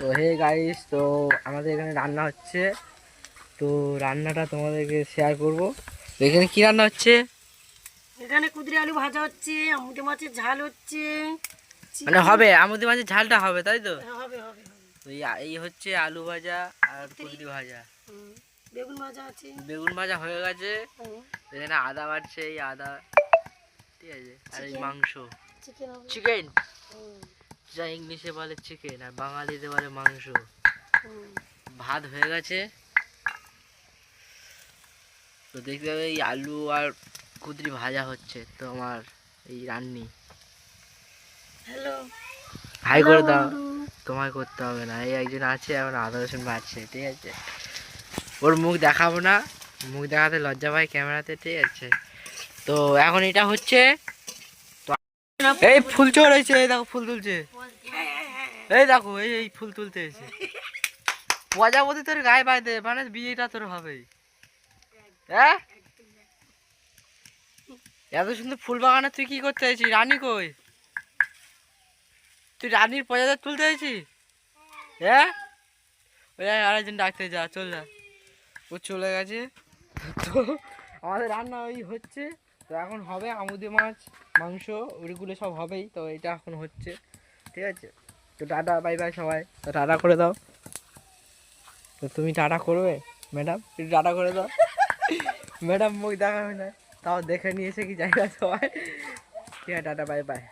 তো hey guys, তো আমাদের এখানে রান্না হচ্ছে। তো রান্নাটা তোমাদেরকে শেয়ার করব। তো এখানে কি রান্না হচ্ছে? এখানে কুদরি আলু ভাজা হচ্ছে, আমুদে মাছের ঝাল হচ্ছে। মানে হবে আমাদের মাঝে ঝালটা হবে, তাই তো? হবে হবে হবে। তো এই হচ্ছে আলু ভাজা আর কুঁদরি ভাজা। বেগুন ভাজা আছে। বেগুন ভাজা হয়ে গেছে। হুম, এখানে আদা বাড়ছে, এই আদা, ঠিক আছে। আর এই চিকেন। মাংস, চিকেন হবে। চিকেন, হুম, যা ইংলিশে বলে চিকেন আর বাঙালিতে বলে মাংস। হুম। ভাত হয়ে গেছে। তো দেখতে হবে এই আলু আর কুঁদরি ভাজা হচ্ছে। তো আমার এই রান্নি হ্যালো হাই হ্যালো করে দাও। বন্ধু। তোমায় করতে হবে না, এই একজন আছে এখন আদা রসুন বাড়ছে, ঠিক আছে। ওর মুখ দেখাবো না, মুখ দেখাতে লজ্জা পাই ক্যামেরাতে, ঠিক আছে। তো এখন এটা হচ্ছে। তো এই ফুল চোর হয়েছে, এই দেখো ফুল তুলছে, এই দেখো এই ফুল তুলতে এসে প্রজাপতি তোর গায়ে পাই দে, মানে বিয়েটা তোর হবেই। হ্যাঁ, এত সুন্দর ফুল বাগানে তুই কি করতে চাইছিস? রানী কই? তুই রানীর প্রজাদের তুলতে চাইছিস? হ্যাঁ, ওই আরেকজন ডাকতে যা, চল যা। ও চলে গেছে। তো আমাদের রান্না ওই হচ্ছে। তো এখন হবে আমুদে মাছ, মাংস, ওইগুলো সব হবেই। তো এটা এখন হচ্ছে, ঠিক আছে। তো টাটা বাই বাই সবাই, তো টাটা করে দাও। তো তুমি টাটা করবে ম্যাডাম? একটু টাটা করে দাও। ম্যাডাম মুখ দেখাবে না, তাও দেখে নিয়েছে কি জায়গা সবাই। ঠিক আছে, টাটা বাই বাই।